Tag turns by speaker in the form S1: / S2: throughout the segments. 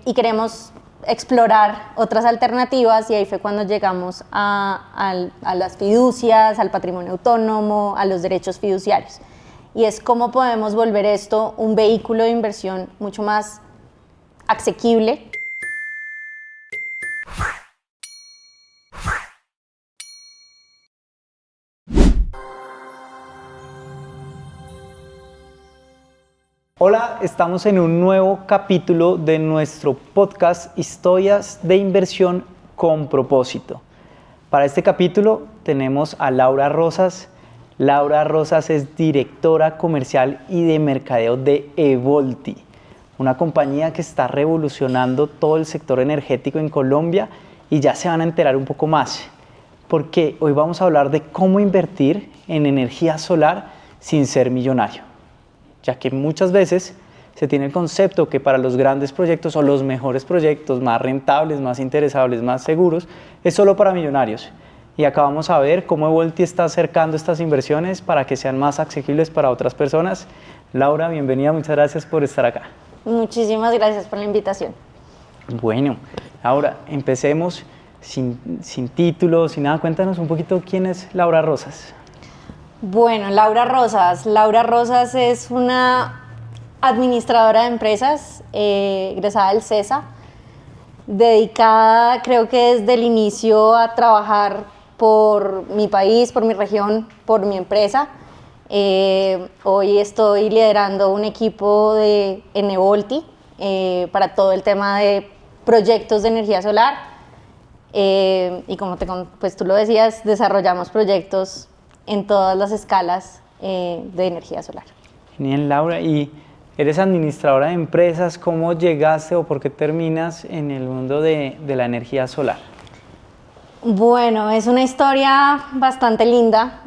S1: y queremos explorar otras alternativas, y ahí fue cuando llegamos a las fiducias, al patrimonio autónomo, a los derechos fiduciarios. Y es cómo podemos volver esto un vehículo de inversión mucho más asequible.
S2: Hola, estamos en un nuevo capítulo de nuestro podcast Historias de Inversión con Propósito. Para este capítulo tenemos a Laura Rosas. Laura Rosas es directora comercial y de mercadeo de Evolty, una compañía que está revolucionando todo el sector energético en Colombia, y ya se van a enterar un poco más, porque hoy vamos a hablar de cómo invertir en energía solar sin ser millonario, ya que muchas veces se tiene el concepto que para los grandes proyectos o los mejores proyectos, más rentables, más interesables, más seguros, es solo para millonarios. Y acá vamos a ver cómo Evolty está acercando estas inversiones para que sean más asequibles para otras personas. Laura, bienvenida, muchas gracias por estar acá.
S1: Muchísimas gracias por la invitación.
S2: Bueno, ahora empecemos sin títulos, sin nada. Cuéntanos un poquito quién es Laura Rosas.
S1: Bueno, Laura Rosas es una administradora de empresas, egresada del CESA, dedicada, creo que desde el inicio, a trabajar por mi país, por mi región, por mi empresa. Hoy estoy liderando un equipo en Evolty para todo el tema de proyectos de energía solar, y como pues tú lo decías, desarrollamos proyectos en todas las escalas de energía solar.
S2: Genial, Laura. Y eres administradora de empresas. ¿Cómo llegaste o por qué terminas en el mundo de la energía solar?
S1: Bueno, es una historia bastante linda.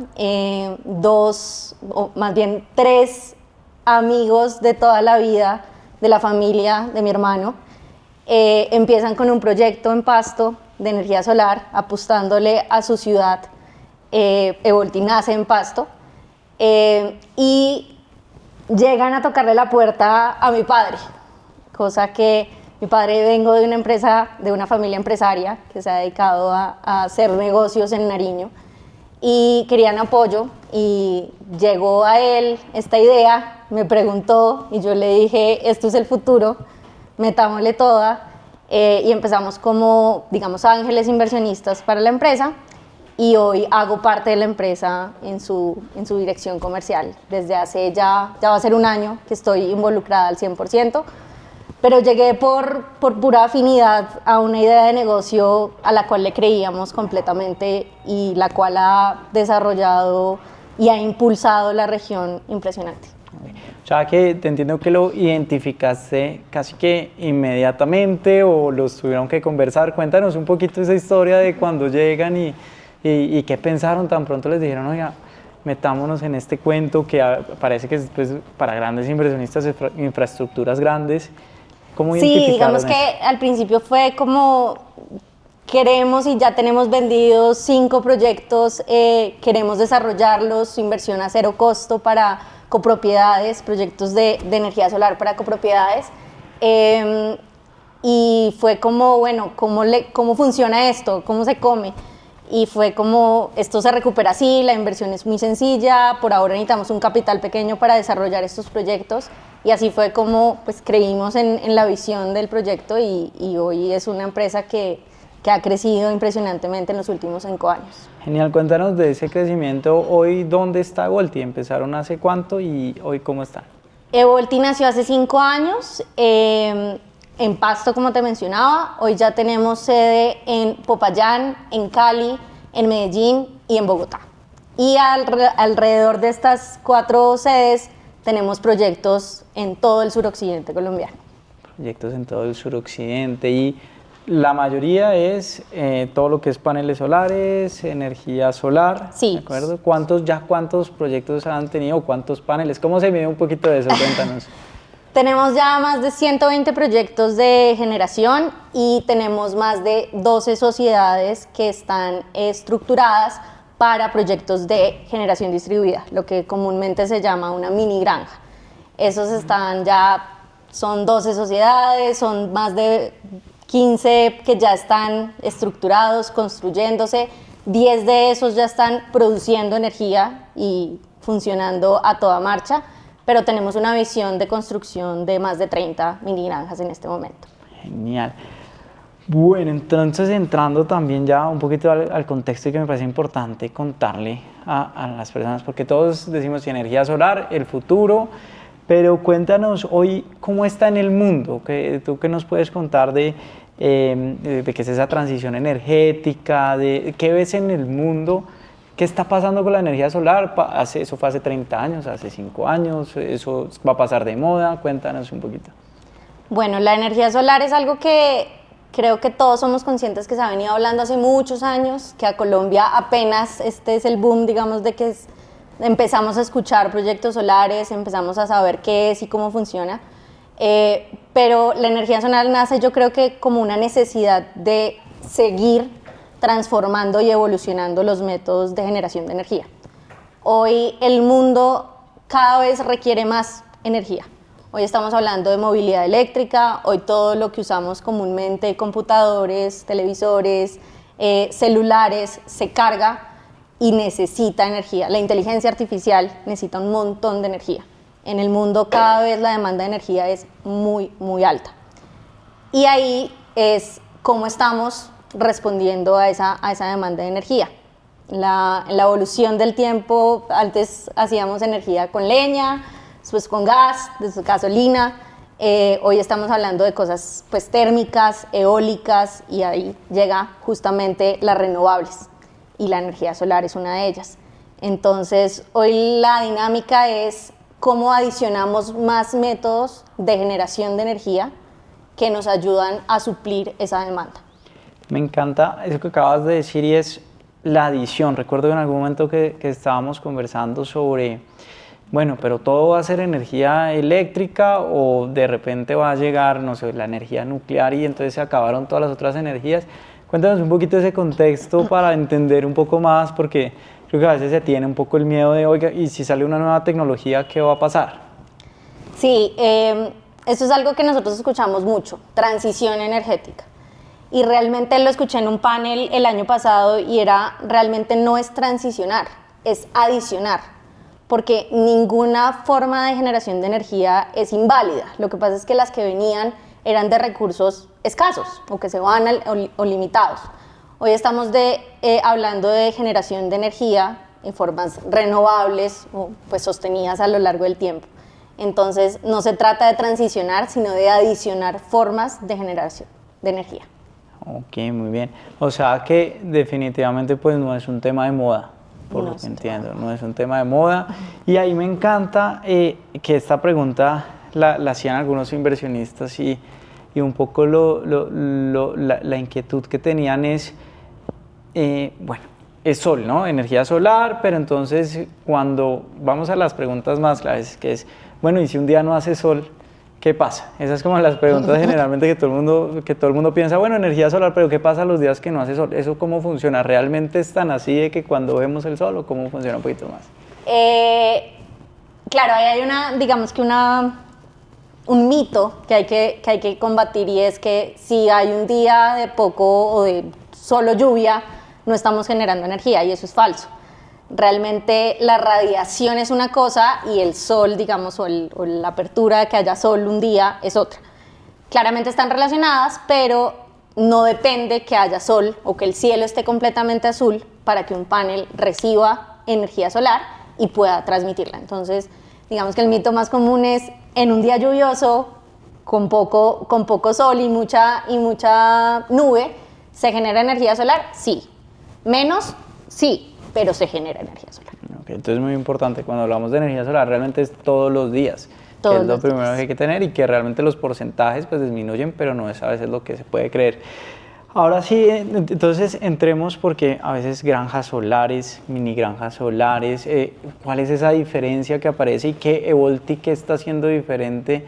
S1: Tres amigos de toda la vida, de la familia de mi hermano, empiezan con un proyecto en Pasto de energía solar, apostándole a su ciudad. Evolty nace en Pasto, y llegan a tocarle la puerta a mi padre, cosa que mi padre, vengo de una empresa, de una familia empresaria que se ha dedicado a hacer negocios en Nariño, y querían apoyo, y llegó a él esta idea, me preguntó y yo le dije: esto es el futuro, metámosle toda, y empezamos como, digamos, ángeles inversionistas para la empresa. Y hoy hago parte de la empresa en su dirección comercial. Desde hace ya va a ser un año que estoy involucrada al 100%, pero llegué por pura afinidad a una idea de negocio a la cual le creíamos completamente, y la cual ha desarrollado y ha impulsado la región impresionante.
S2: O sea, que te entiendo que lo identificaste casi que inmediatamente, o los tuvieron que conversar. Cuéntanos un poquito esa historia de cuando llegan y qué pensaron tan pronto les dijeron: oiga, metámonos en este cuento que parece que es, pues, para grandes inversionistas, infraestructuras grandes. ¿Cómo identificaron?
S1: Sí, digamos que al principio fue como: queremos, y ya tenemos vendidos 5 proyectos, queremos desarrollarlos, inversión a cero costo para copropiedades, proyectos de energía solar para copropiedades. Y fue como, bueno, ¿cómo funciona esto? ¿Cómo se come? Y fue como: esto se recupera así, la inversión es muy sencilla, por ahora necesitamos un capital pequeño para desarrollar estos proyectos. Y así fue como, pues, creímos en la visión del proyecto, y hoy es una empresa que ha crecido impresionantemente en los últimos 5 años.
S2: Genial, cuéntanos de ese crecimiento. Hoy, ¿dónde está Evolty? ¿Empezaron hace cuánto y hoy cómo están?
S1: Evolty nació hace 5 años, en Pasto, como te mencionaba. Hoy ya tenemos sede en Popayán, en Cali, en Medellín y en Bogotá. Y alrededor de estas 4 sedes tenemos proyectos en todo el suroccidente colombiano.
S2: Proyectos en todo el suroccidente, y la mayoría es todo lo que es paneles solares, energía solar.
S1: Sí.
S2: ¿De acuerdo? ¿Cuántos proyectos han tenido? ¿Cuántos paneles? ¿Cómo se mide un poquito de eso? Cuéntanos.
S1: Tenemos ya más de 120 proyectos de generación, y tenemos más de 12 sociedades que están estructuradas para proyectos de generación distribuida, lo que comúnmente se llama una mini granja. Esos están ya Son 12 sociedades, son más de 15 que ya están estructurados, construyéndose. 10 de esos ya están produciendo energía y funcionando a toda marcha, pero tenemos una visión de construcción de más de 30 mini granjas en este momento.
S2: Genial. Bueno, entonces entrando también ya un poquito al contexto que me parece importante contarle a las personas, porque todos decimos que energía solar, el futuro, pero cuéntanos hoy cómo está en el mundo. ¿Tú qué nos puedes contar de qué es esa transición energética, de qué ves en el mundo? ¿Qué está pasando con la energía solar? Eso fue hace 30 años, hace 5 años, eso va a pasar de moda. Cuéntanos un poquito.
S1: Bueno, la energía solar es algo que creo que todos somos conscientes que se ha venido hablando hace muchos años, que a Colombia apenas este es el boom, digamos, de que empezamos a escuchar proyectos solares, empezamos a saber qué es y cómo funciona. Pero la energía solar nace, yo creo que como una necesidad de seguir transformando y evolucionando los métodos de generación de energía. Hoy el mundo cada vez requiere más energía. Hoy estamos hablando de movilidad eléctrica, hoy todo lo que usamos comúnmente, computadores, televisores, celulares, se carga y necesita energía. La inteligencia artificial necesita un montón de energía. En el mundo cada vez la demanda de energía es muy, muy alta. Y ahí es cómo estamos respondiendo a esa demanda de energía. La evolución del tiempo, antes hacíamos energía con leña, después con gas, después gasolina. Hoy estamos hablando de cosas pues, térmicas, eólicas, y ahí llega justamente las renovables. Y la energía solar es una de ellas. Entonces, hoy la dinámica es cómo adicionamos más métodos de generación de energía que nos ayudan a suplir esa demanda.
S2: Me encanta eso que acabas de decir y es la adición. Recuerdo en algún momento que estábamos conversando sobre, bueno, pero todo va a ser energía eléctrica o de repente va a llegar, no sé, la energía nuclear y entonces se acabaron todas las otras energías. Cuéntanos un poquito ese contexto para entender un poco más, porque creo que a veces se tiene un poco el miedo de, oiga, y si sale una nueva tecnología, ¿qué va a pasar?
S1: Sí, esto es algo que nosotros escuchamos mucho, transición energética. Y realmente lo escuché en un panel el año pasado y realmente no es transicionar, es adicionar, porque ninguna forma de generación de energía es inválida. Lo que pasa es que las que venían eran de recursos escasos o que se van o limitados. Hoy estamos hablando de generación de energía en formas renovables o pues, sostenidas a lo largo del tiempo. Entonces no se trata de transicionar, sino de adicionar formas de generación de energía.
S2: Ok, muy bien. O sea que definitivamente pues no es un tema de moda, por
S1: No
S2: lo
S1: es
S2: que
S1: un tema
S2: entiendo, no es un tema de moda. Y ahí me encanta que esta pregunta la hacían algunos inversionistas y un poco la inquietud que tenían es, bueno, es sol, ¿no? Energía solar, pero entonces cuando vamos a las preguntas más claves, que es, bueno, ¿y si un día no hace sol? ¿Qué pasa? Esas son como las preguntas generalmente que todo el mundo piensa, bueno, energía solar, pero ¿qué pasa los días que no hace sol? ¿Eso cómo funciona? ¿Realmente es tan así de que cuando vemos el sol o cómo funciona un poquito más?
S1: Claro, ahí hay digamos que un mito que hay que combatir, y es que si hay un día de poco o de solo lluvia, no estamos generando energía, y eso es falso. Realmente la radiación es una cosa y el sol, digamos, o la apertura de que haya sol un día es otra. Claramente están relacionadas, pero no depende que haya sol o que el cielo esté completamente azul para que un panel reciba energía solar y pueda transmitirla. Entonces, digamos que el mito más común es, en un día lluvioso, con poco sol y mucha nube, ¿se genera energía solar? Sí. ¿Menos? Sí. Pero se genera energía solar.
S2: Okay, entonces es muy importante, cuando hablamos de energía solar, realmente es todos los días, que es lo primero que hay que tener, y que realmente los porcentajes pues disminuyen, pero no es a veces lo que se puede creer. Ahora sí, entonces entremos, porque a veces granjas solares, mini granjas solares, ¿cuál es esa diferencia que aparece y qué Evoltic está haciendo diferente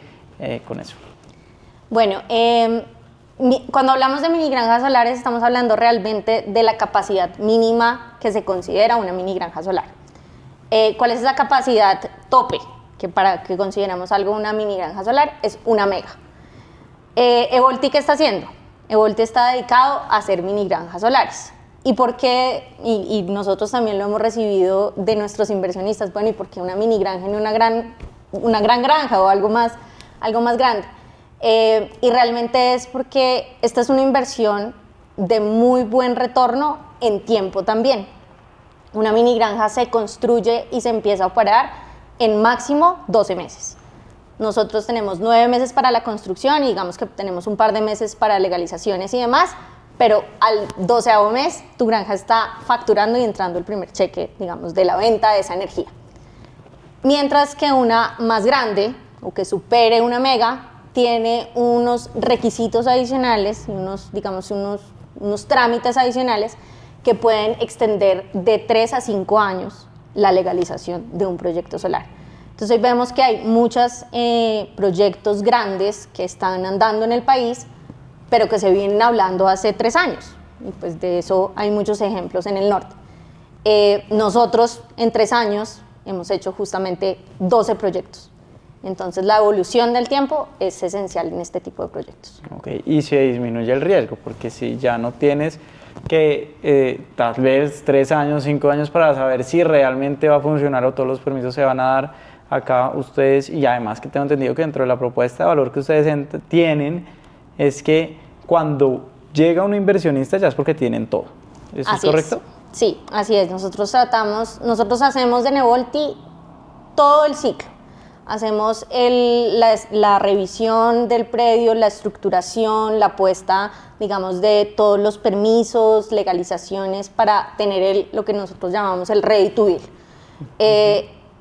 S2: con eso?
S1: Bueno, cuando hablamos de mini granjas solares estamos hablando realmente de la capacidad mínima que se considera una mini granja solar. ¿Cuál es esa capacidad tope? que para que consideramos algo una mini granja solar es una mega. Evolti, ¿qué está haciendo? Evolti está dedicado a hacer mini granjas solares. ¿Y por qué? Y nosotros también lo hemos recibido de nuestros inversionistas. Bueno, ¿y por qué una mini granja y una gran granja o algo más grande? Y realmente es porque esta es una inversión de muy buen retorno en tiempo también. Una mini granja se construye y se empieza a operar en máximo 12 meses. Nosotros tenemos 9 meses para la construcción y digamos que tenemos un par de meses para legalizaciones y demás, pero al 12º mes tu granja está facturando y entrando el primer cheque, digamos, de la venta de esa energía. Mientras que una más grande o que supere una mega tiene unos requisitos adicionales y unos trámites adicionales que pueden extender de 3 a 5 años la legalización de un proyecto solar. Entonces hoy vemos que hay muchos proyectos grandes que están andando en el país, pero que se vienen hablando hace 3 años. Y pues de eso hay muchos ejemplos en el norte. Nosotros en 3 años hemos hecho justamente 12 proyectos. Entonces la evolución del tiempo es esencial en este tipo de proyectos.
S2: Okay. Y se disminuye el riesgo, porque si ya no tienes que tal vez 3 años, 5 años para saber si realmente va a funcionar o todos los permisos se van a dar acá ustedes, y además que tengo entendido que dentro de la propuesta de valor que ustedes tienen es que cuando llega un inversionista ya es porque tienen todo. ¿Eso es correcto?
S1: Sí, así es. Nosotros hacemos de Nevolti todo el ciclo. Hacemos la revisión del predio, la estructuración, la puesta, digamos, de todos los permisos, legalizaciones para tener lo que nosotros llamamos el ready to build.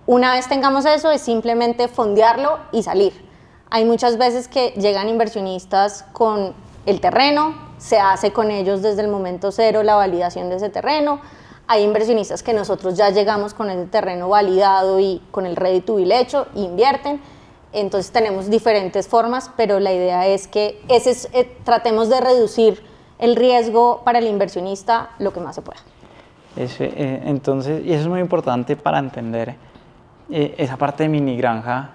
S1: Una vez tengamos eso, es simplemente fondearlo y salir. Hay muchas veces que llegan inversionistas con el terreno, se hace con ellos desde el momento cero la validación de ese terreno. Hay inversionistas que nosotros ya llegamos con ese terreno validado y con el ready to build hecho, invierten. Entonces tenemos diferentes formas, pero la idea es que tratemos de reducir el riesgo para el inversionista lo que más se pueda.
S2: Entonces, y eso es muy importante para entender esa parte de mini granja.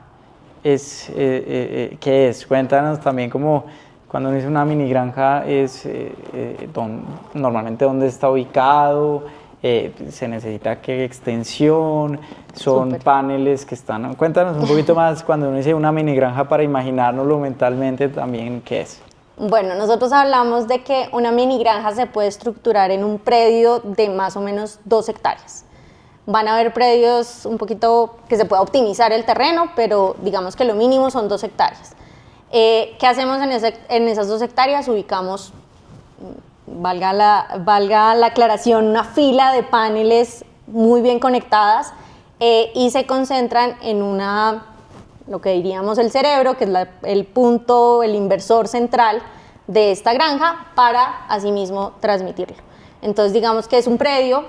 S2: ¿Qué es? Cuéntanos también como cuando uno dice una mini granja, normalmente dónde está ubicado, se necesita qué extensión, son paneles que están... Cuéntanos un poquito más cuando uno dice una mini granja para imaginárnoslo mentalmente también, ¿qué es?
S1: Bueno, nosotros hablamos de que una mini granja se puede estructurar en un predio de más o menos 2 hectáreas. Van a haber predios un poquito que se pueda optimizar el terreno, pero digamos que lo mínimo son 2 hectáreas. ¿Qué hacemos en esas 2 hectáreas? Ubicamos, valga la aclaración, una fila de paneles muy bien conectadas y se concentran en lo que diríamos el cerebro, que es el punto, el inversor central de esta granja para asimismo transmitirlo. Entonces digamos que es un predio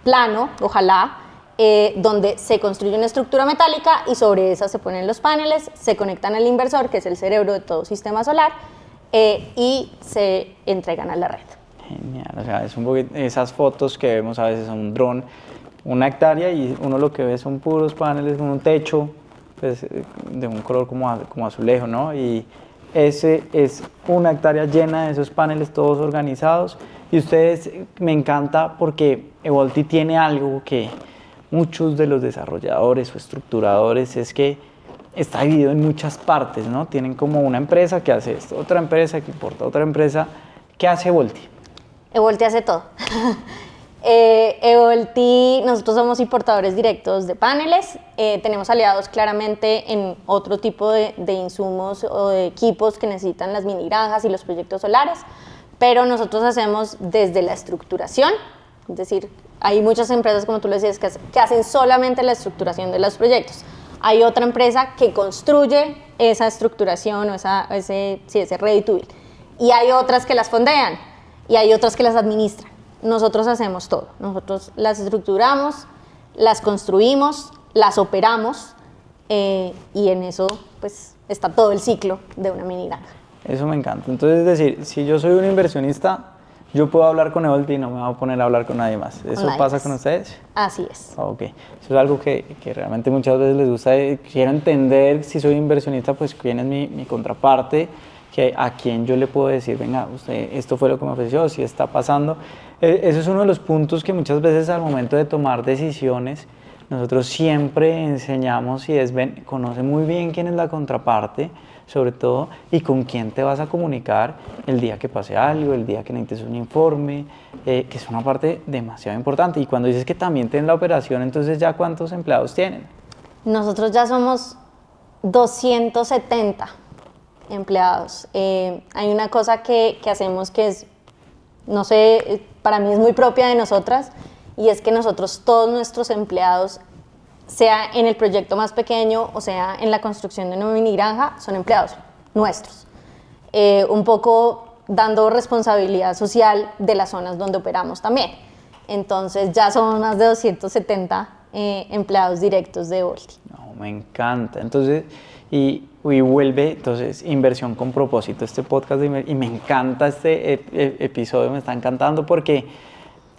S1: plano, ojalá, donde se construye una estructura metálica y sobre esa se ponen los paneles, se conectan al inversor, que es el cerebro de todo sistema solar, y se entregan a la red.
S2: Genial, o sea, es un poquito, esas fotos que vemos a veces en un dron, 1 hectárea y uno lo que ve son puros paneles con un techo pues, de un color como azulejo, ¿no? Y ese es 1 hectárea llena de esos paneles todos organizados. Y ustedes, me encanta porque Evolti tiene algo que muchos de los desarrolladores o estructuradores es que está dividido en muchas partes, ¿no? Tienen como una empresa que hace esto, otra empresa que importa, otra empresa. ¿Qué hace Evolti?
S1: Evolti hace todo. Evolti, nosotros somos importadores directos de paneles, tenemos aliados claramente en otro tipo de insumos o de equipos que necesitan las mini granjas y los proyectos solares, pero nosotros hacemos desde la estructuración, es decir, hay muchas empresas, como tú lo decías, que hacen solamente la estructuración de los proyectos. Hay otra empresa que construye esa estructuración o ese ready to build. Y hay otras que las fondean y hay otras que las administran. Nosotros hacemos todo. Nosotros las estructuramos, las construimos, las operamos y en eso pues, está todo el ciclo de una mini granja.
S2: Eso me encanta. Entonces, es decir, si yo soy un inversionista, yo puedo hablar con Evolti y no me voy a poner a hablar con nadie más. ¿Eso pasa con ustedes?
S1: Así es.
S2: Ok, eso es algo que realmente muchas veces les gusta. Quiero entender si soy inversionista, pues quién es mi contraparte, que a quién yo le puedo decir, venga, usted, esto fue lo que me ofreció, si está pasando. Eso es uno de los puntos que muchas veces al momento de tomar decisiones, nosotros siempre enseñamos y conoce muy bien quién es la contraparte, sobre todo, y con quién te vas a comunicar el día que pase algo, el día que necesites un informe, que es una parte demasiado importante. Y cuando dices que también tienen la operación, entonces ¿ya cuántos empleados tienen?
S1: Nosotros ya somos 270 empleados. Hay una cosa que hacemos que es, no sé, para mí es muy propia de nosotras, y es que nosotros, todos nuestros empleados, sea en el proyecto más pequeño o sea en la construcción de una mini granja, son empleados nuestros. Un poco dando responsabilidad social de las zonas donde operamos también. Entonces ya son más de 270 empleados directos de Evolti.
S2: No, me encanta. Entonces, y vuelve, entonces, inversión con propósito, este podcast y me encanta este episodio, me está encantando porque,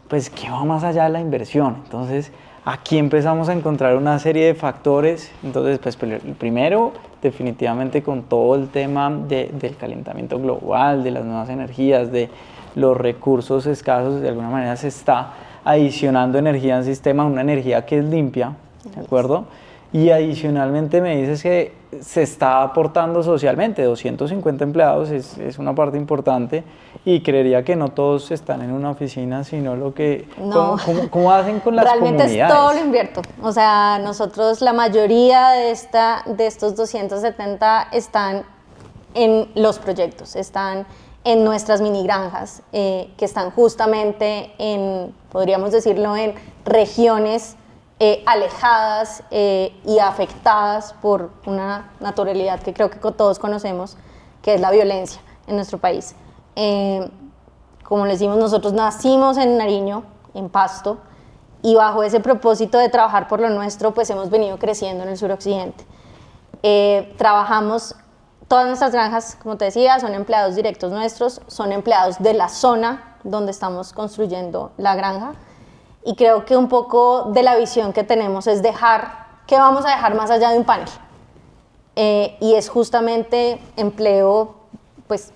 S2: pues, ¿qué va más allá de la inversión? Entonces, aquí empezamos a encontrar una serie de factores. Entonces, pues primero, definitivamente con todo el tema del calentamiento global, de las nuevas energías, de los recursos escasos, de alguna manera se está adicionando energía al sistema, una energía que es limpia, ¿de acuerdo? Y adicionalmente me dices que se está aportando socialmente, 250 empleados es una parte importante, y creería que no todos están en una oficina, sino lo que...
S1: No.
S2: ¿Cómo hacen con las
S1: Realmente
S2: comunidades?
S1: Es todo lo invierto. O sea, nosotros, la mayoría de estos 270 están en los proyectos, están en nuestras mini granjas, que están justamente podríamos decirlo, en regiones alejadas y afectadas por una naturalidad que creo que todos conocemos, que es la violencia en nuestro país. Como les decimos, nosotros nacimos en Nariño, en Pasto, y bajo ese propósito de trabajar por lo nuestro, pues hemos venido creciendo en el suroccidente. Trabajamos, todas nuestras granjas, como te decía, son empleados directos nuestros, son empleados de la zona donde estamos construyendo la granja. Y creo que un poco de la visión que tenemos es ¿qué vamos a dejar más allá de un panel? Y es justamente empleo, pues,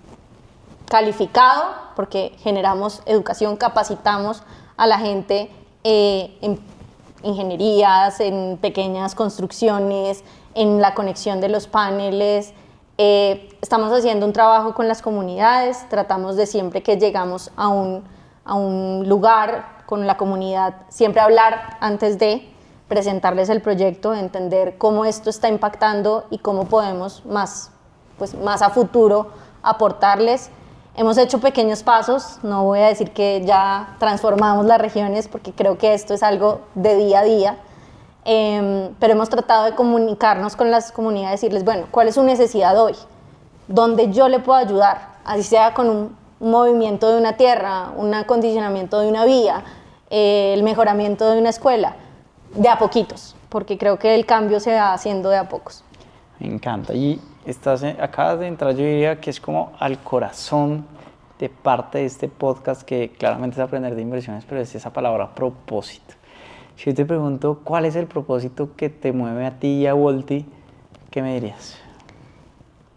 S1: calificado, porque generamos educación, capacitamos a la gente en ingenierías, en pequeñas construcciones, en la conexión de los paneles. Estamos haciendo un trabajo con las comunidades, tratamos de siempre que llegamos a un lugar con la comunidad, siempre hablar antes de presentarles el proyecto, entender cómo esto está impactando y cómo podemos más a futuro aportarles. Hemos hecho pequeños pasos, no voy a decir que ya transformamos las regiones porque creo que esto es algo de día a día, pero hemos tratado de comunicarnos con las comunidades, decirles, bueno, ¿cuál es su necesidad hoy? ¿Dónde yo le puedo ayudar? Así sea con un movimiento de una tierra, un acondicionamiento de una vía, el mejoramiento de una escuela, de a poquitos, porque creo que el cambio se va haciendo de a pocos.
S2: Me encanta. Y acabas de entrar, yo diría que es como al corazón de parte de este podcast, que claramente es aprender de inversiones, pero es esa palabra propósito. Si yo te pregunto, ¿cuál es el propósito que te mueve a ti y a Evolti? ¿Qué me dirías?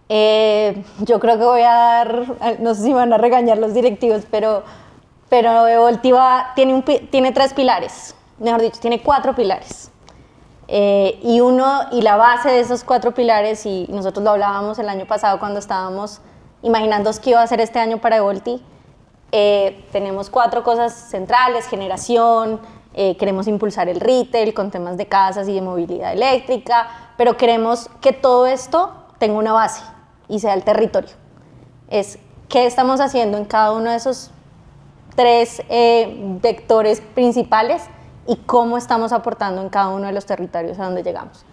S1: Yo creo que voy a dar, no sé si me van a regañar los directivos, pero Evolti tiene 3 pilares, mejor dicho, tiene 4 pilares. Y la base de esos 4 pilares, y nosotros lo hablábamos el año pasado cuando estábamos imaginando qué iba a hacer este año para Evolti, tenemos 4 cosas centrales: generación, queremos impulsar el retail con temas de casas y de movilidad eléctrica, pero queremos que todo esto tenga una base y sea el territorio. Es qué estamos haciendo en cada uno de esos 3 vectores principales y cómo estamos aportando en cada uno de los territorios a donde llegamos.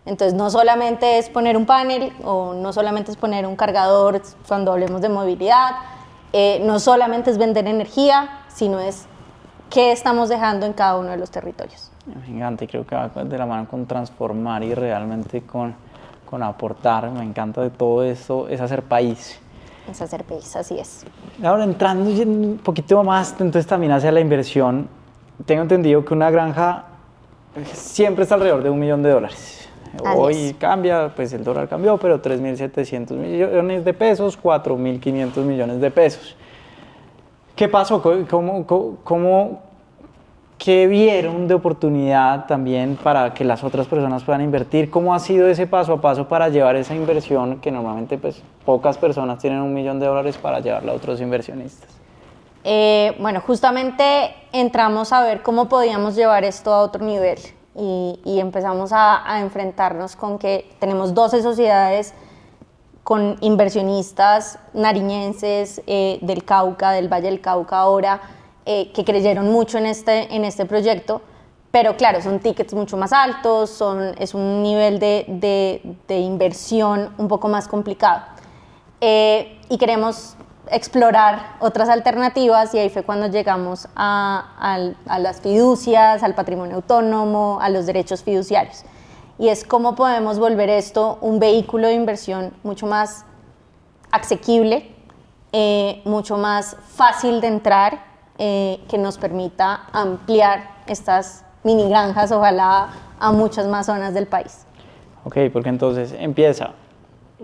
S1: Entonces, no solamente es poner un panel o no solamente es poner un cargador cuando hablemos de movilidad, no solamente es vender energía, sino es qué estamos dejando en cada uno de los territorios.
S2: Me encanta, y creo que va de la mano con transformar y realmente con aportar. Me encanta de todo esto, es hacer país.
S1: Es hacer pace, así es.
S2: Ahora, entrando un poquito más, entonces también hacia la inversión, tengo entendido que una granja siempre está alrededor de $1 millón. Hoy cambia, pues el dólar cambió, pero 3.700 millones de pesos, 4.500 millones de pesos. ¿Qué pasó? ¿Qué vieron de oportunidad también para que las otras personas puedan invertir? ¿Cómo ha sido ese paso a paso para llevar esa inversión que normalmente pues pocas personas tienen $1 millón para llevarla a otros inversionistas?
S1: Bueno, justamente entramos a ver cómo podíamos llevar esto a otro nivel y empezamos a enfrentarnos con que tenemos 12 sociedades con inversionistas nariñenses del Cauca, del Valle del Cauca ahora, que creyeron mucho en este proyecto, pero claro, son tickets mucho más altos, es un nivel de inversión un poco más complicado. Y queremos explorar otras alternativas y ahí fue cuando llegamos a las fiducias, al patrimonio autónomo, a los derechos fiduciarios. Y es cómo podemos volver esto un vehículo de inversión mucho más asequible, mucho más fácil de entrar, que nos permita ampliar estas mini granjas, ojalá a muchas más zonas del país.
S2: Ok, porque entonces empieza.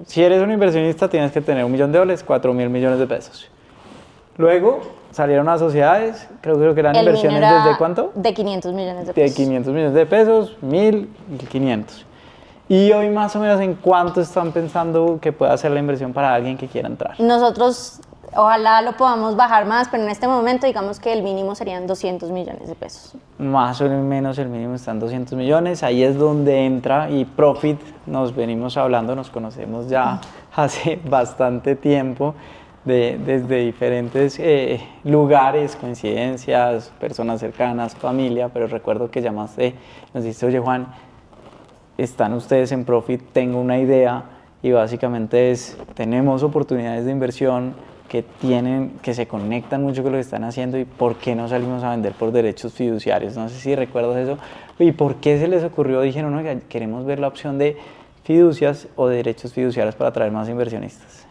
S2: Si eres un inversionista tienes que tener $1 millón, 4.000 millones de pesos. Luego salieron las sociedades, creo que eran inversiones ¿desde cuánto?
S1: De 500 millones de pesos.
S2: De 500 millones de pesos, 1.000 y 500. Y hoy más o menos ¿en cuánto están pensando que pueda ser la inversión para alguien que quiera entrar?
S1: Nosotros ojalá lo podamos bajar más, pero en este momento digamos que el mínimo serían 200 millones de pesos.
S2: Más o menos el mínimo están 200 millones, ahí es donde entra y Profit, nos venimos hablando, nos conocemos ya hace bastante tiempo, desde diferentes lugares, coincidencias, personas cercanas, familia, pero recuerdo que llamaste, nos dijiste, oye Juan, están ustedes en Profit, tengo una idea y básicamente tenemos oportunidades de inversión que se conectan mucho con lo que están haciendo y ¿por qué no salimos a vender por derechos fiduciarios? No sé si recuerdas eso. ¿Y por qué se les ocurrió? Dijeron, oiga, queremos ver la opción de fiducias o de derechos fiduciarios para atraer más inversionistas.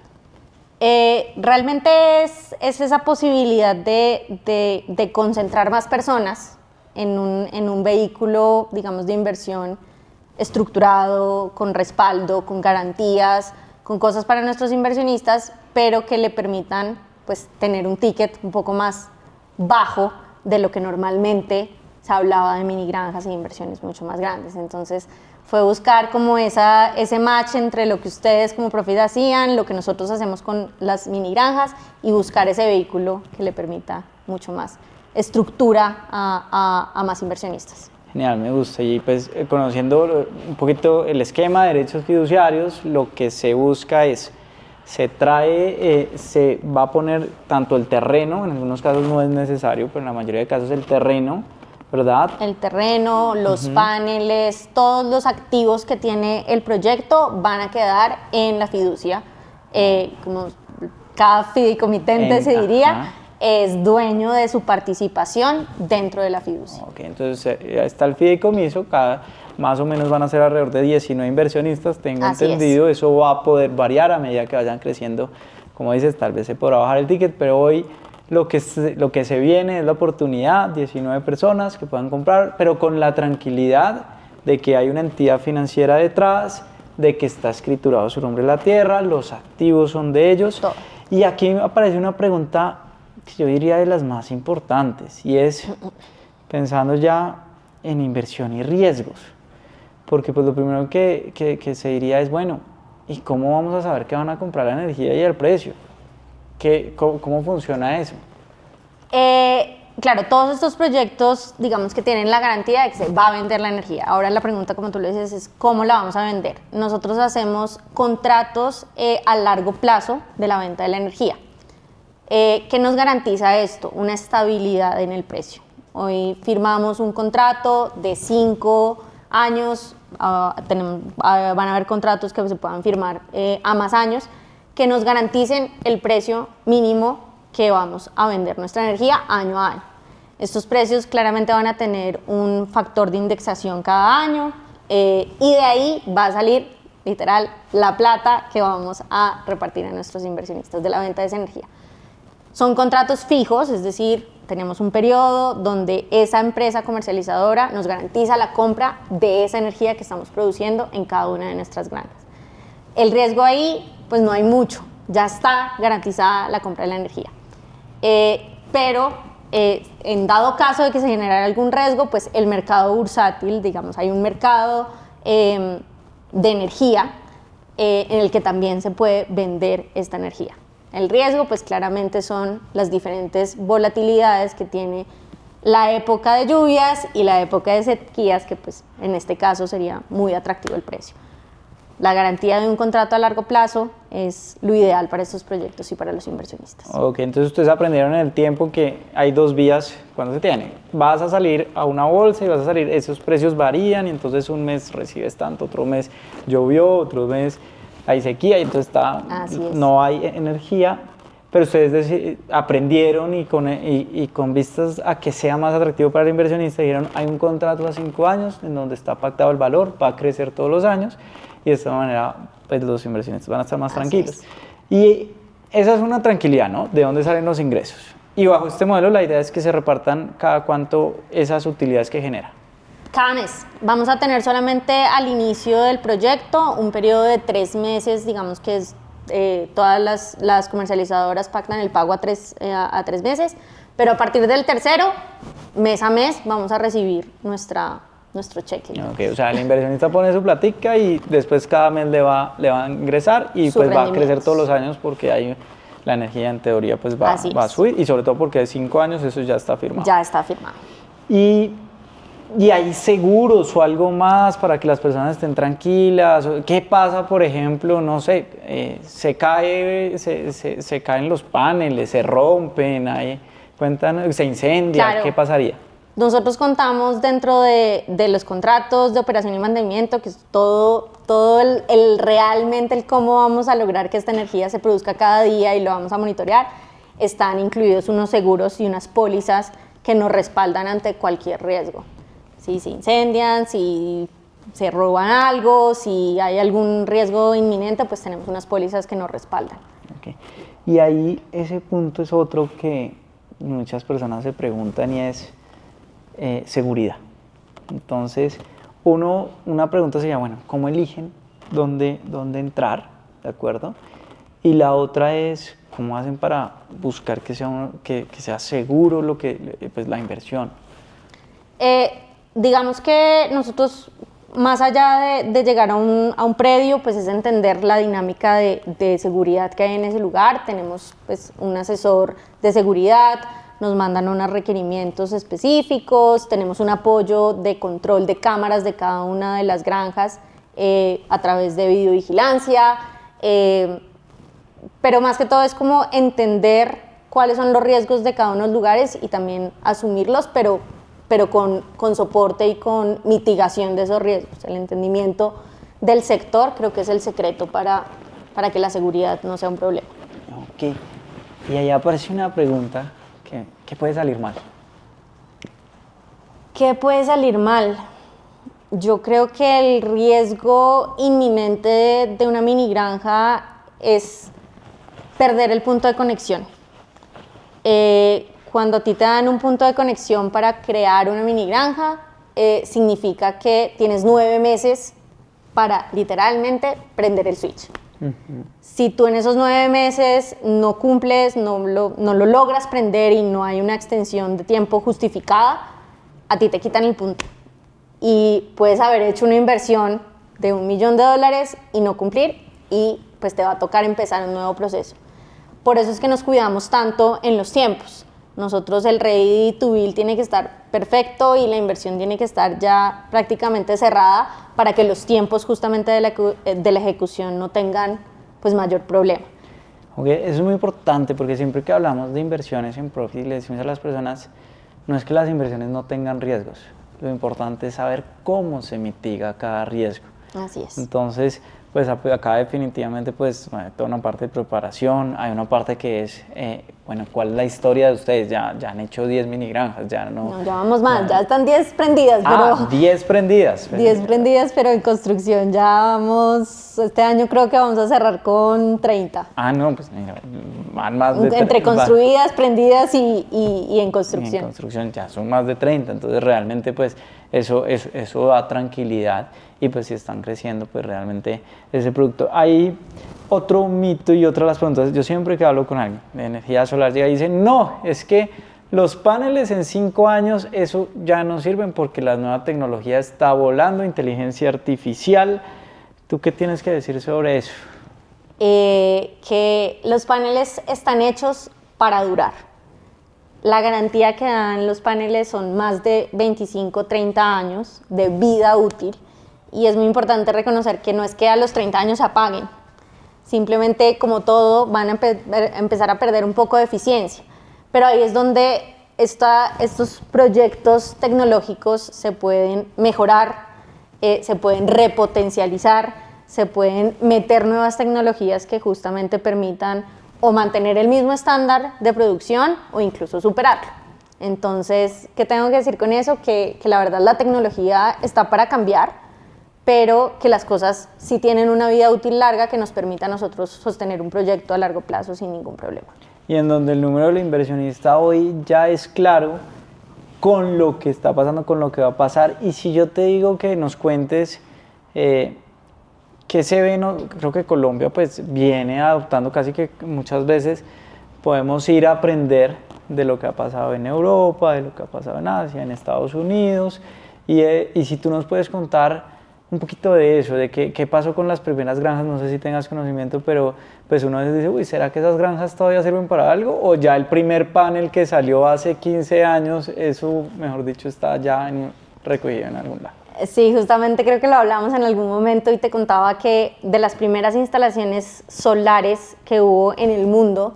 S1: Realmente es esa posibilidad de concentrar más personas en un vehículo, digamos, de inversión estructurado, con respaldo, con garantías, con cosas para nuestros inversionistas, pero que le permitan pues, tener un ticket un poco más bajo de lo que normalmente se hablaba de mini granjas e inversiones mucho más grandes. Entonces fue buscar como ese match entre lo que ustedes como Profit hacían, lo que nosotros hacemos con las mini granjas y buscar ese vehículo que le permita mucho más estructura a más inversionistas.
S2: Genial, me gusta. Y pues conociendo un poquito el esquema de derechos fiduciarios, lo que se busca es, se va a poner tanto el terreno, en algunos casos no es necesario, pero en la mayoría de casos el terreno, ¿verdad?
S1: El terreno, los paneles, todos los activos que tiene el proyecto van a quedar en la fiducia, como cada fideicomitente se diría. Es dueño de su participación dentro de la fiducia.
S2: Ok, entonces está el fideicomiso, más o menos van a ser alrededor de 19 inversionistas, tengo entendido, eso va a poder variar a medida que vayan creciendo, como dices, tal vez se podrá bajar el ticket, pero hoy lo que se viene es la oportunidad, 19 personas que puedan comprar, pero con la tranquilidad de que hay una entidad financiera detrás, de que está escriturado su nombre en la tierra, los activos son de ellos.
S1: Todo.
S2: Y aquí me aparece una pregunta que yo diría de las más importantes y es pensando ya en inversión y riesgos, porque pues lo primero que se diría es, bueno, ¿y cómo vamos a saber que van a comprar la energía y el precio? ¿Cómo funciona eso?
S1: Claro, todos estos proyectos, digamos que tienen la garantía de que se va a vender la energía. Ahora la pregunta, como tú lo dices, es ¿cómo la vamos a vender? Nosotros hacemos contratos a largo plazo de la venta de la energía. ¿Qué nos garantiza esto? Una estabilidad en el precio. Hoy firmamos un contrato de 5 años, van a haber contratos que se puedan firmar a más años, que nos garanticen el precio mínimo que vamos a vender nuestra energía año a año. Estos precios claramente van a tener un factor de indexación cada año y de ahí va a salir literal, la plata que vamos a repartir a nuestros inversionistas de la venta de esa energía. Son contratos fijos, es decir, tenemos un periodo donde esa empresa comercializadora nos garantiza la compra de esa energía que estamos produciendo en cada una de nuestras granjas. El riesgo ahí, pues no hay mucho, ya está garantizada la compra de la energía. Pero en dado caso de que se generara algún riesgo, pues el mercado bursátil, digamos, hay un mercado de energía en el que también se puede vender esta energía. El riesgo, pues claramente son las diferentes volatilidades que tiene la época de lluvias y la época de sequías, que pues en este caso sería muy atractivo el precio. La garantía de un contrato a largo plazo es lo ideal para estos proyectos y para los inversionistas.
S2: Ok, entonces ustedes aprendieron en el tiempo que hay dos vías cuando se tiene. Vas a salir a una bolsa y vas a salir, esos precios varían y entonces un mes recibes tanto, otro mes llovió, otro mes hay sequía y entonces no hay energía. Pero ustedes aprendieron y con vistas a que sea más atractivo para el inversionista, dijeron, hay un contrato a 5 años en donde está pactado el valor, va a crecer todos los años y de esta manera pues, los inversionistas van a estar más tranquilos. Y esa es una tranquilidad, ¿no? ¿De dónde salen los ingresos? Y bajo este modelo la idea es que se repartan cada cuánto esas utilidades que genera.
S1: Cada mes. Vamos a tener solamente al inicio del proyecto un periodo de 3 meses, digamos que es todas las comercializadoras pactan el pago a 3 meses, pero a partir del tercero, mes a mes, vamos a recibir nuestro cheque.
S2: Okay, o sea, el inversionista pone su platica y después cada mes le va a ingresar y pues va a crecer todos los años porque la energía en teoría pues va a subir y sobre todo porque de 5 años eso ya está firmado.
S1: Ya está firmado.
S2: ¿Y hay seguros o algo más para que las personas estén tranquilas? ¿Qué pasa, por ejemplo, no sé, se caen los paneles, se rompen, cuéntanos, se incendia, claro. ¿Qué pasaría?
S1: Nosotros contamos dentro de los contratos de operación y mantenimiento, que es todo realmente el cómo vamos a lograr que esta energía se produzca cada día y lo vamos a monitorear, están incluidos unos seguros y unas pólizas que nos respaldan ante cualquier riesgo. Si se incendian, si se roban algo, si hay algún riesgo inminente, pues tenemos unas pólizas que nos respaldan.
S2: Okay. Y ahí ese punto es otro que muchas personas se preguntan y es seguridad. Entonces, una pregunta sería, bueno, ¿cómo eligen dónde entrar? ¿De acuerdo? Y la otra es, ¿cómo hacen para buscar que sea seguro pues, la inversión?
S1: Digamos que nosotros, más allá de llegar a un predio, pues es entender la dinámica de seguridad que hay en ese lugar. Tenemos pues, un asesor de seguridad, nos mandan unos requerimientos específicos, tenemos un apoyo de control de cámaras de cada una de las granjas a través de videovigilancia, pero más que todo es como entender cuáles son los riesgos de cada uno de los lugares y también asumirlos, pero con soporte y con mitigación de esos riesgos. El entendimiento del sector creo que es el secreto para que la seguridad no sea un problema.
S2: Ok, y ahí aparece una pregunta, ¿qué puede salir mal?
S1: ¿Qué puede salir mal? Yo creo que el riesgo inminente de una mini granja es perder el punto de conexión. Cuando a ti te dan un punto de conexión para crear una mini granja, significa que tienes 9 meses para literalmente prender el switch. Uh-huh. Si tú en esos 9 meses no cumples, no lo logras prender y no hay una extensión de tiempo justificada, a ti te quitan el punto. Y puedes haber hecho una inversión de $1 millón y no cumplir y pues te va a tocar empezar un nuevo proceso. Por eso es que nos cuidamos tanto en los tiempos. Nosotros el ready to build tiene que estar perfecto y la inversión tiene que estar ya prácticamente cerrada para que los tiempos justamente de la ejecución no tengan pues mayor problema.
S2: Okay, eso es muy importante porque siempre que hablamos de inversiones en Profit le decimos a las personas no es que las inversiones no tengan riesgos, lo importante es saber cómo se mitiga cada riesgo.
S1: Así es.
S2: Entonces, pues acá definitivamente pues hay toda una parte de preparación, hay una parte que es bueno, ¿cuál es la historia de ustedes? Ya han hecho 10 mini granjas, ya no...
S1: No, ya vamos más, ya están 10 prendidas, pero...
S2: 10 prendidas.
S1: 10 prendidas, pero en construcción ya vamos, este año creo que vamos a cerrar con 30.
S2: No, pues mira, van más de...
S1: Entre construidas, prendidas y en construcción.
S2: Y en construcción ya son más de 30, entonces realmente pues eso da tranquilidad y pues si están creciendo pues realmente ese producto. Hay otro mito y otra de las preguntas, yo siempre que hablo con alguien de energía solar llega y dice, no, es que los paneles en 5 años eso ya no sirven porque la nueva tecnología está volando, inteligencia artificial. ¿Tú qué tienes que decir sobre eso?
S1: Que los paneles están hechos para durar. La garantía que dan los paneles son más de 25, 30 años de vida útil y es muy importante reconocer que no es que a los 30 años se apaguen, simplemente como todo van a empezar a perder un poco de eficiencia, pero ahí es donde estos proyectos tecnológicos se pueden mejorar, se pueden repotencializar, se pueden meter nuevas tecnologías que justamente permitan o mantener el mismo estándar de producción o incluso superarlo. Entonces, ¿qué tengo que decir con eso? Que la verdad la tecnología está para cambiar, pero que las cosas sí tienen una vida útil larga que nos permita a nosotros sostener un proyecto a largo plazo sin ningún problema.
S2: Y en donde el número del inversionista hoy ya es claro con lo que está pasando, con lo que va a pasar. Y si yo te digo que nos cuentes qué se ve, creo que Colombia pues viene adoptando casi que muchas veces podemos ir a aprender de lo que ha pasado en Europa, de lo que ha pasado en Asia, en Estados Unidos. Y si tú nos puedes contar un poquito de eso, de qué pasó con las primeras granjas, no sé si tengas conocimiento, pero pues uno a veces dice, uy, ¿será que esas granjas todavía sirven para algo? O ya el primer panel que salió hace 15 años, eso, mejor dicho, está ya recogido en algún lado.
S1: Sí, justamente creo que lo hablamos en algún momento y te contaba que de las primeras instalaciones solares que hubo en el mundo,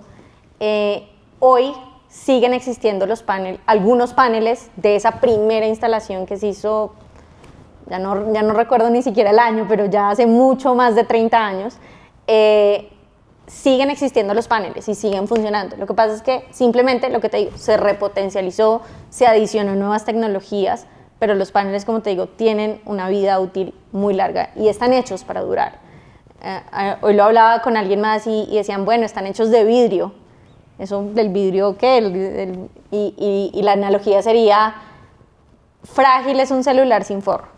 S1: hoy siguen existiendo algunos paneles de esa primera instalación que se hizo. Ya no recuerdo ni siquiera el año, pero ya hace mucho más de 30 años, siguen existiendo los paneles y siguen funcionando. Lo que pasa es que simplemente, lo que te digo, se repotencializó, se adicionó nuevas tecnologías, pero los paneles, como te digo, tienen una vida útil muy larga y están hechos para durar. Hoy lo hablaba con alguien más y decían, bueno, están hechos de vidrio. ¿Eso del vidrio qué? Y la analogía sería, frágil es un celular sin forro,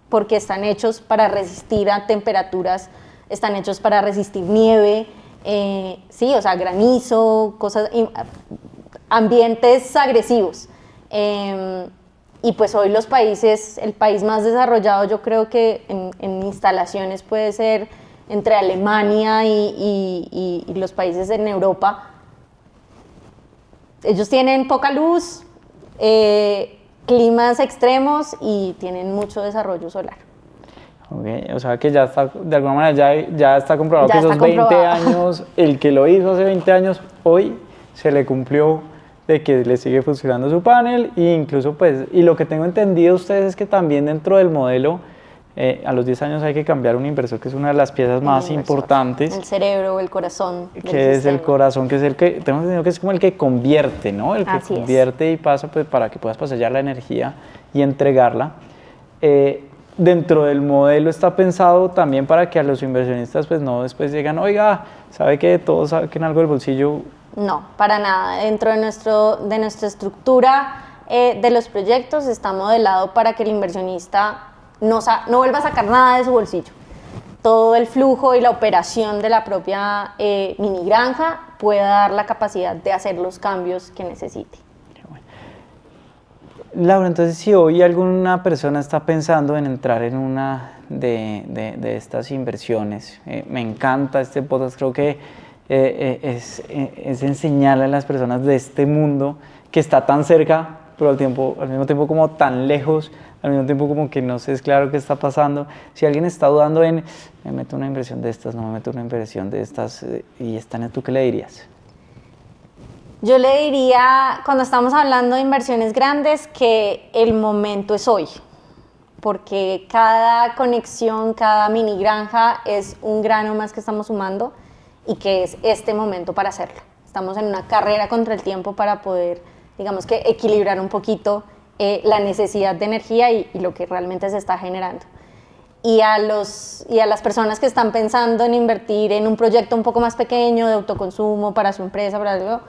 S1: porque están hechos para resistir a temperaturas, están hechos para resistir nieve, sí, o sea, granizo, ambientes agresivos. Y pues hoy el país más desarrollado yo creo que en instalaciones puede ser entre Alemania y los países en Europa. Ellos tienen poca luz, climas extremos y tienen mucho desarrollo solar.
S2: Okay, o sea que ya está, de alguna manera ya está comprobado que esos 20 años, el que lo hizo hace 20 años, hoy se le cumplió de que le sigue funcionando su panel e incluso pues, y lo que tengo entendido ustedes es que también dentro del modelo a los 10 años hay que cambiar un inversor que es una de las piezas más importantes.
S1: El cerebro o el corazón del
S2: que es sistema. El corazón, que es el que, tengo entendido que es como el que convierte, ¿no? El que
S1: Así
S2: convierte y pasa pues, para que puedas pasar ya la energía y entregarla. Dentro del modelo está pensado también para que a los inversionistas pues no después llegan, oiga, ¿sabe que todos saquen algo del bolsillo?
S1: No, para nada. Dentro de nuestra estructura de los proyectos está modelado para que el inversionista no vuelva a sacar nada de su bolsillo. Todo el flujo y la operación de la propia mini granja pueda dar la capacidad de hacer los cambios que necesite.
S2: Laura, entonces si hoy alguna persona está pensando en entrar en una de estas inversiones, me encanta este podcast, creo que es enseñarle a las personas de este mundo que está tan cerca, pero al mismo tiempo como tan lejos, al mismo tiempo como que no sé, es claro qué está pasando. Si alguien está dudando en, me meto una inversión de estas, no me meto una inversión de estas, y están, ¿tú qué le dirías?
S1: Yo le diría, cuando estamos hablando de inversiones grandes, que el momento es hoy, porque cada conexión, cada mini granja es un grano más que estamos sumando y que es este momento para hacerlo. Estamos en una carrera contra el tiempo para poder, digamos que, equilibrar un poquito la necesidad de energía y lo que realmente se está generando. Y a las personas que están pensando en invertir en un proyecto un poco más pequeño de autoconsumo para su empresa, para algo,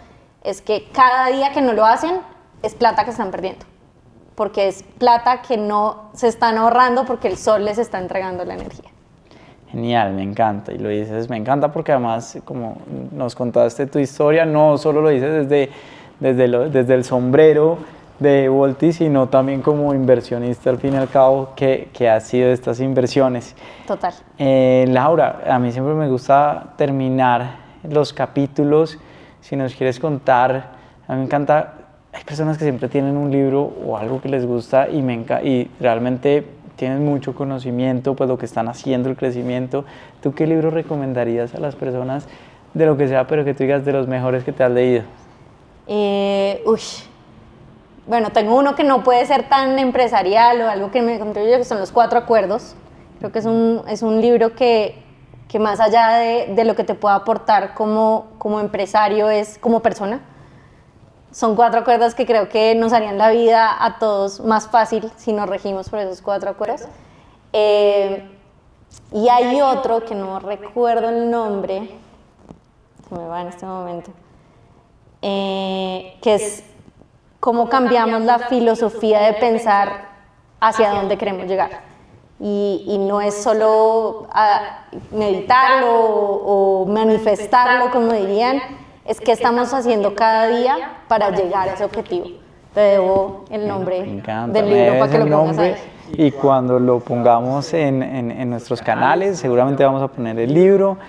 S1: es que cada día que no lo hacen es plata que están perdiendo, porque es plata que no se están ahorrando porque el sol les está entregando la energía.
S2: Genial, me encanta. Y lo dices, me encanta porque además, como nos contaste tu historia, no solo lo dices desde el sombrero de Volti, sino también como inversionista al fin y al cabo que ha sido de estas inversiones.
S1: Total.
S2: Laura, a mí siempre me gusta terminar los capítulos, si nos quieres contar, a mí me encanta, hay personas que siempre tienen un libro o algo que les gusta y realmente tienen mucho conocimiento, pues lo que están haciendo, el crecimiento. ¿Tú qué libro recomendarías a las personas de lo que sea, pero que tú digas de los mejores que te has leído?
S1: Bueno, tengo uno que no puede ser tan empresarial o algo que me contribuye, que son los 4 acuerdos. Creo que es un libro que más allá de lo que te pueda aportar como empresario, es como persona. Son 4 acuerdos que creo que nos harían la vida a todos más fácil si nos regimos por esos 4 acuerdos. Y hay otro que no recuerdo el nombre, se me va en este momento, que es cómo cambiamos la filosofía de pensar hacia dónde queremos llegar. Y no es solo meditarlo o manifestarlo, como dirían, es que estamos haciendo cada día para llegar a ese objetivo. Te debo el nombre del libro para que lo pongas ahí.
S2: Y cuando lo pongamos en nuestros canales, seguramente vamos a poner el libro.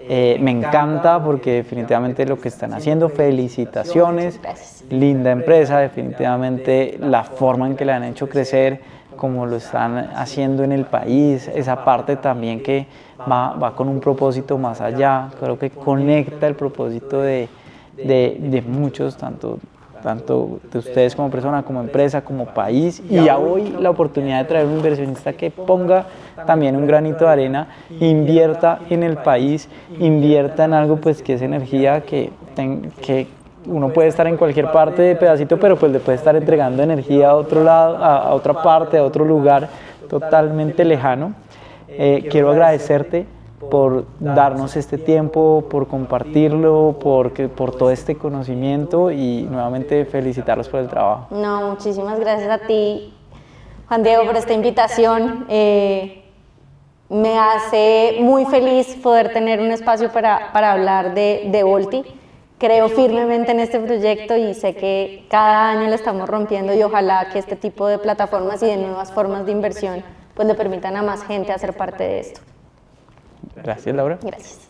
S2: Me encanta porque definitivamente lo que están haciendo, felicitaciones, linda empresa, definitivamente la forma en que la han hecho crecer, como lo están haciendo en el país, esa parte también que va con un propósito más allá, creo que conecta el propósito de muchos, tanto de ustedes como persona, como empresa, como país, y ya hoy la oportunidad de traer un inversionista que ponga también un granito de arena, invierta en el país, invierta en algo pues que es energía que uno puede estar en cualquier parte de pedacito, pero pues le puede estar entregando energía a otro lado, a otra parte, a otro lugar totalmente lejano. Quiero agradecerte por darnos este tiempo, por compartirlo, por todo este conocimiento y nuevamente felicitarlos por el trabajo.
S1: No, muchísimas gracias a ti, Juan Diego, por esta invitación. Me hace muy feliz poder tener un espacio para hablar de Volti. Creo firmemente en este proyecto y sé que cada año lo estamos rompiendo y ojalá que este tipo de plataformas y de nuevas formas de inversión pues le permitan a más gente hacer parte de esto.
S2: Gracias, Laura.
S1: Gracias.